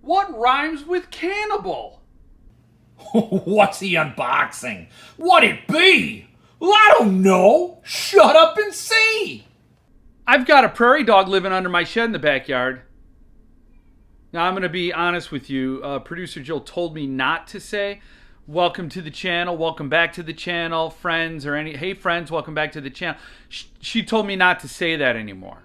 What rhymes with cannibal? What's he unboxing? What'd it be? Well, I don't know. Shut up and see. I've got a prairie dog living under my shed in the backyard. Now, I'm going to be honest with you. Producer Jill told me not to say, welcome to the channel, welcome back to the channel, friends, or any, hey friends, welcome back to the channel. She told me not to say that anymore.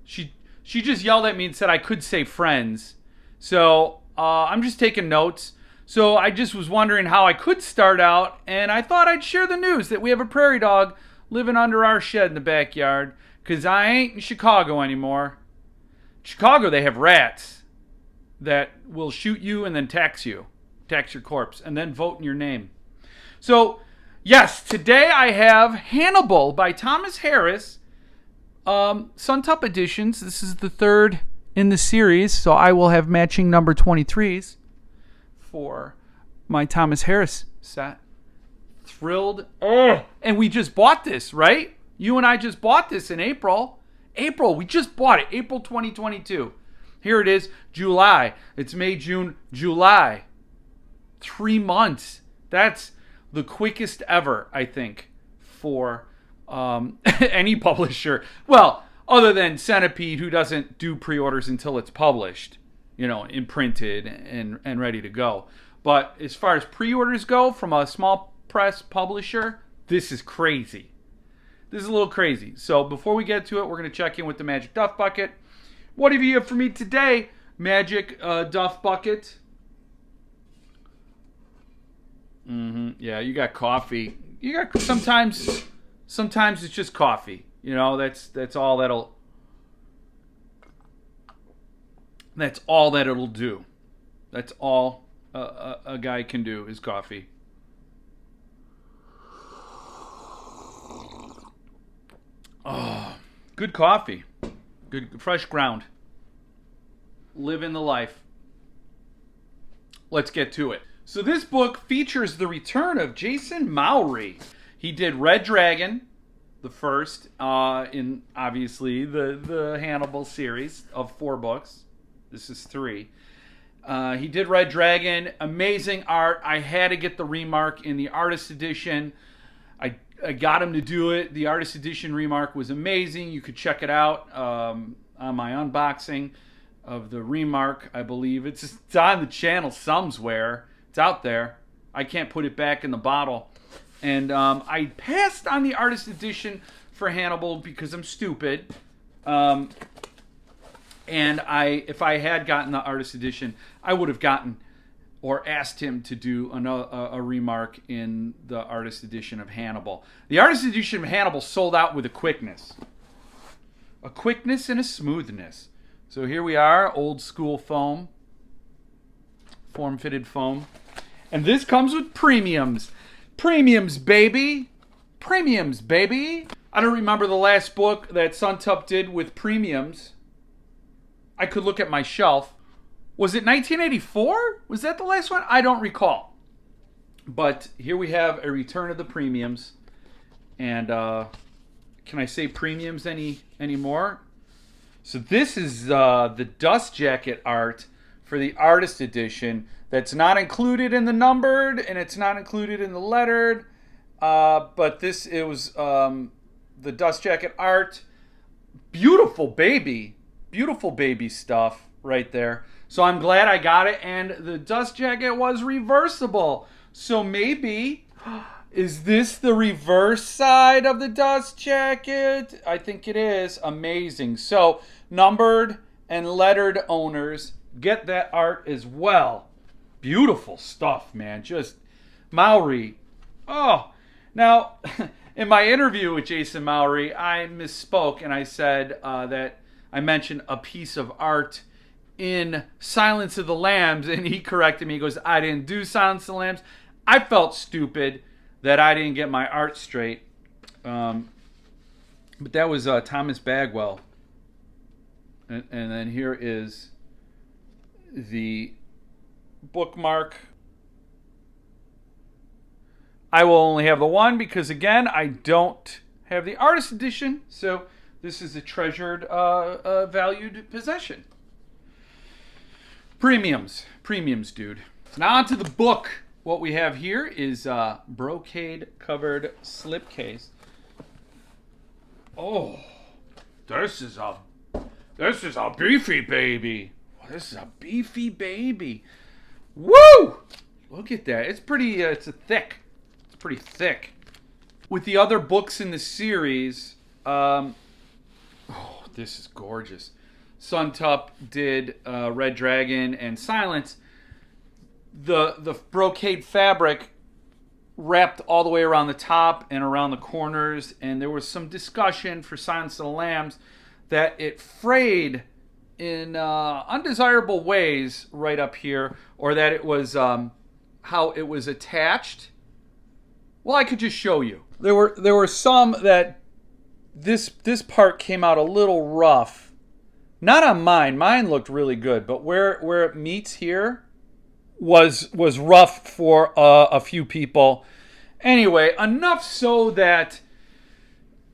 She just yelled at me and said I could say friends. So I'm just taking notes. So I just was wondering how I could start out, and I thought I'd share the news that we have a prairie dog living under our shed in the backyard, because I ain't in Chicago anymore. In Chicago, they have rats that will shoot you and then tax your corpse, and then vote in your name. So, yes, today I have Hannibal by Thomas Harris, Suntup Editions. This is the third in the series, so I will have matching number 23s for my Thomas Harris set. Thrilled. And we just bought this, right? You and I just bought this in April. We just bought it. April 2022. Here it is. July. It's May, June, July. 3 months. That's the quickest ever, I think, for any publisher. Well, other than Centipede, who doesn't do pre-orders until it's published, imprinted and ready to go. But as far as pre-orders go from a small press publisher, this is crazy. This is a little crazy. So before we get to it, we're going to check in with the Magic Duff Bucket. What have you have for me today, Magic Duff Bucket? Yeah, you got coffee. You got sometimes it's just coffee. That's all that'll do. That's all a guy can do is coffee. Oh, good coffee. Good fresh ground. Living the life. Let's get to it. So this book features the return of Jason Mowry. He did Red Dragon, the first in obviously the Hannibal series of 4 books. This is 3. He did Red Dragon. Amazing art. I had to get the remark in the artist edition. I got him to do it. The artist edition remark was amazing. You could check it out on my unboxing of the remark. I believe it's on the channel somewhere. It's out there. I can't put it back in the bottle. And I passed on the artist edition for Hannibal because I'm stupid. And if I had gotten the artist edition, I would have gotten or asked him to do a remark in the artist edition of Hannibal. The artist edition of Hannibal sold out with a quickness and a smoothness. So here we are, old school foam, form-fitted foam. And this comes with premiums. Premiums, baby. Premiums, baby. I don't remember the last book that Suntup did with premiums. I could look at my shelf. Was it 1984? Was that the last one? I don't recall. But here we have a return of the premiums. And can I say premiums anymore? So this is the dust jacket art for the artist edition. That's not included in the numbered, and it's not included in the lettered. But it was the dust jacket art. Beautiful baby stuff right there. So I'm glad I got it, and the dust jacket was reversible. So maybe, is this the reverse side of the dust jacket? I think it is. Amazing. So numbered and lettered owners get that art as well. Beautiful stuff, man. Just Mowry. Oh, now in my interview with Jason Mowry, I misspoke and I said that I mentioned a piece of art in Silence of the Lambs, and he corrected me. He goes, I didn't do Silence of the Lambs. I felt stupid that I didn't get my art straight. But that was Thomas Bagwell. And then here is the bookmark. I will only have the one because, again, I don't have the artist edition. So this is a treasured, valued possession. Premiums, dude. So now on to the book. What we have here is a brocade-covered slipcase. Oh, this is a beefy baby. This is a beefy baby. Woo! Look at that. It's pretty. It's pretty thick. With the other books in the series, oh, this is gorgeous. Suntup did Red Dragon and Silence. The brocade fabric wrapped all the way around the top and around the corners, and there was some discussion for Silence of the Lambs that it frayed in undesirable ways right up here, or that it was how it was attached. Well, I could just show you. There were some that this part came out a little rough. Not on mine. Mine looked really good, but where it meets here was rough for a few people. Anyway, enough so that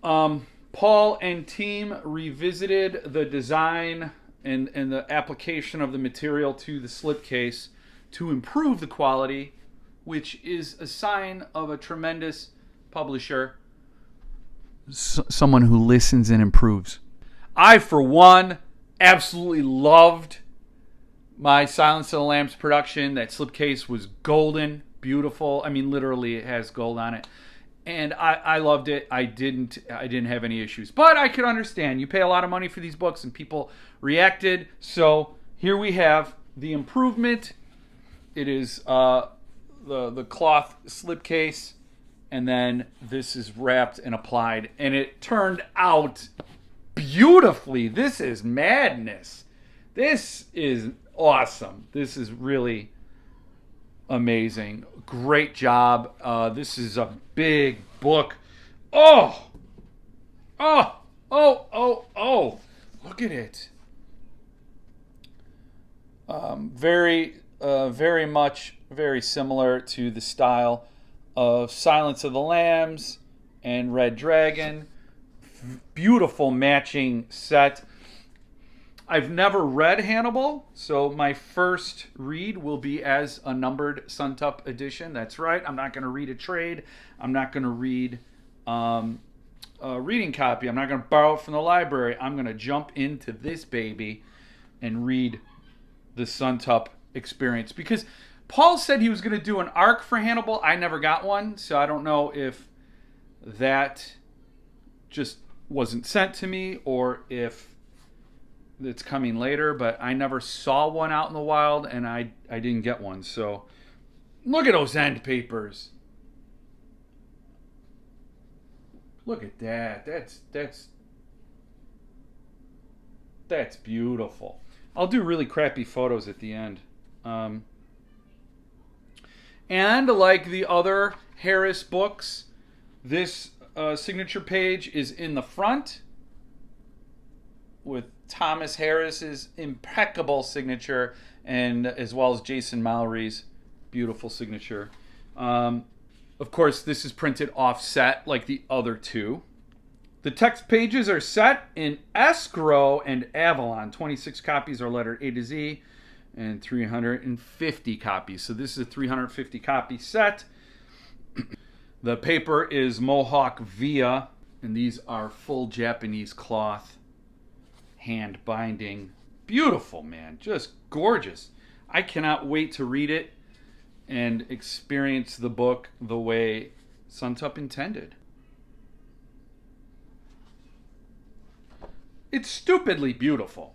Paul and team revisited the design and the application of the material to the slipcase to improve the quality, which is a sign of a tremendous publisher. Someone who listens and improves. I, for one, absolutely loved my Silence of the Lambs production. That slipcase was golden, beautiful. I mean, literally, it has gold on it. And I loved it. I didn't have any issues. But I could understand. You pay a lot of money for these books, and people reacted. So here we have the improvement. It is the cloth slipcase, and then this is wrapped and applied, and it turned out beautifully. This is madness. This is awesome. This is really amazing. Great job. This is a big book. Oh, look at it. Very much very similar to the style of Silence of the Lambs and Red Dragon. Beautiful matching set. I've never read Hannibal, so my first read will be as a numbered Suntup edition. That's right. I'm not going to read a trade. I'm not going to read a reading copy. I'm not going to borrow it from the library. I'm going to jump into this baby and read the Suntup experience, because Paul said he was going to do an arc for Hannibal. I never got one, so I don't know if that just wasn't sent to me or if it's coming later, but I never saw one out in the wild, and I didn't get one. So look at those end papers. Look at that. That's beautiful. I'll do really crappy photos at the end. And like the other Harris books, this signature page is in the front with Thomas Harris's impeccable signature, and as well as Jason Mallory's beautiful signature. Of course, this is printed offset like the other two. The text pages are set in escrow and Avalon. 26 copies are lettered A to Z, and 350 copies. So this is a 350 copy set. The paper is Mohawk Via, and these are full Japanese cloth hand binding. Beautiful, man. Just gorgeous. I cannot wait to read it and experience the book the way Suntup intended. It's stupidly beautiful.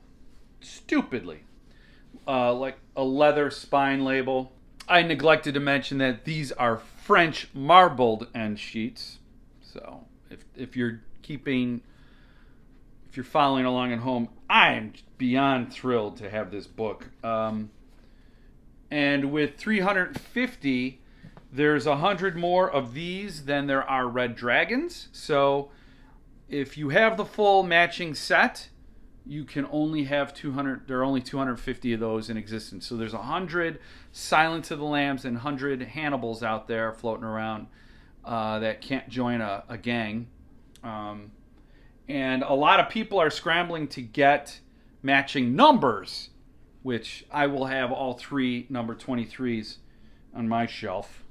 Stupidly. Like a leather spine label. I neglected to mention that these are French marbled end sheets. So if you're following along at home, I am beyond thrilled to have this book. And with 350, there's 100 more of these than there are Red Dragons. So if you have the full matching set, you can only have 200. There are only 250 of those in existence. So there's 100 Silence of the Lambs and 100 Hannibals out there floating around that can't join a gang. And a lot of people are scrambling to get matching numbers which I will have all 3 number 23s on my shelf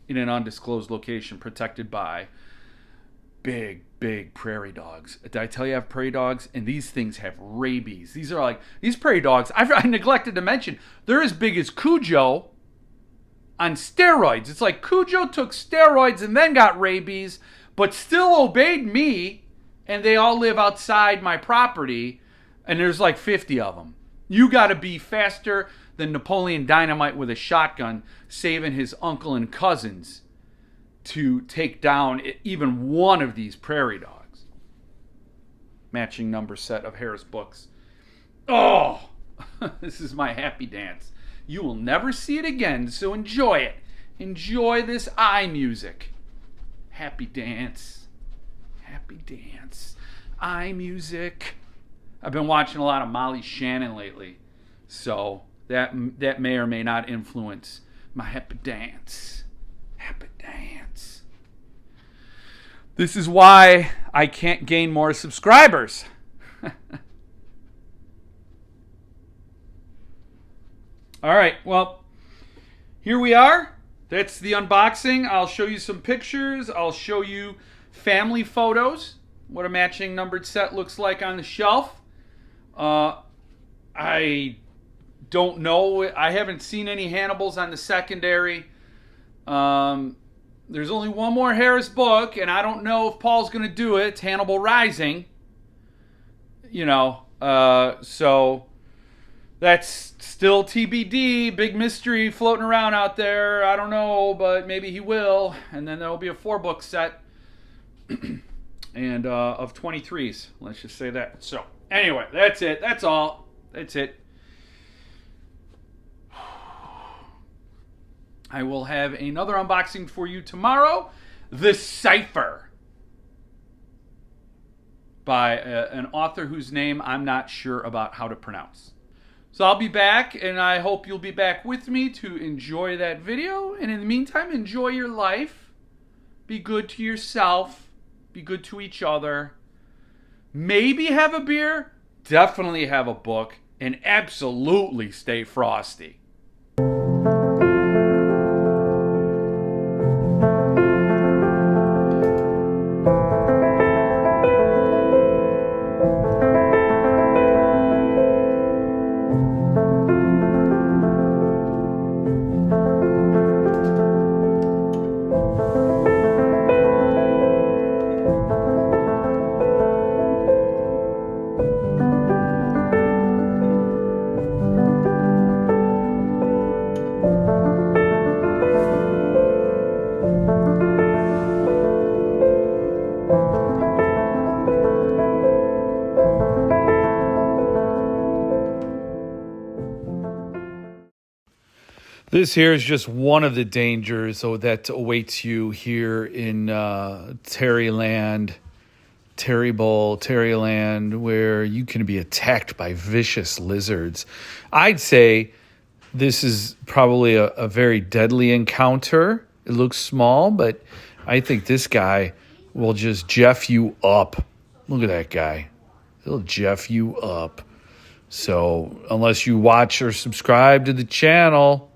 in an undisclosed location protected by big prairie dogs. Did I tell you I have prairie dogs? And these things have rabies. These prairie dogs, I neglected to mention, they're as big as Cujo on steroids. It's like Cujo took steroids and then got rabies, but still obeyed me, and they all live outside my property, and there's like 50 of them. You got to be faster than Napoleon Dynamite with a shotgun, saving his uncle and cousins to take down even one of these prairie dogs. Matching number set of Harris books. Oh, this is my happy dance. You will never see it again, so enjoy it. Enjoy this eye music. Happy dance. Happy dance. Eye music. I've been watching a lot of Molly Shannon lately, so that may or may not influence my happy dance. Happy dance. This is why I can't gain more subscribers. All right, well, here we are. That's the unboxing. I'll show you some pictures. I'll show you family photos, what a matching numbered set looks like on the shelf. I don't know. I haven't seen any Hannibals on the secondary. There's only one more Harris book, and I don't know if Paul's going to do it. It's Hannibal Rising. So that's still TBD. Big mystery floating around out there. I don't know, but maybe he will. And then there'll be a 4-book set and of 23s. Let's just say that. So anyway, that's it. That's all. That's it. I will have another unboxing for you tomorrow. The Cipher by an author whose name I'm not sure about how to pronounce. So I'll be back, and I hope you'll be back with me to enjoy that video. And in the meantime, enjoy your life. Be good to yourself. Be good to each other. Maybe have a beer. Definitely have a book. And absolutely stay frosty. This here is just one of the dangers that awaits you here in Terryland, Terryland, where you can be attacked by vicious lizards. I'd say this is probably a very deadly encounter. It looks small, but I think this guy will just jeff you up. Look at that guy. He'll jeff you up. So unless you watch or subscribe to the channel,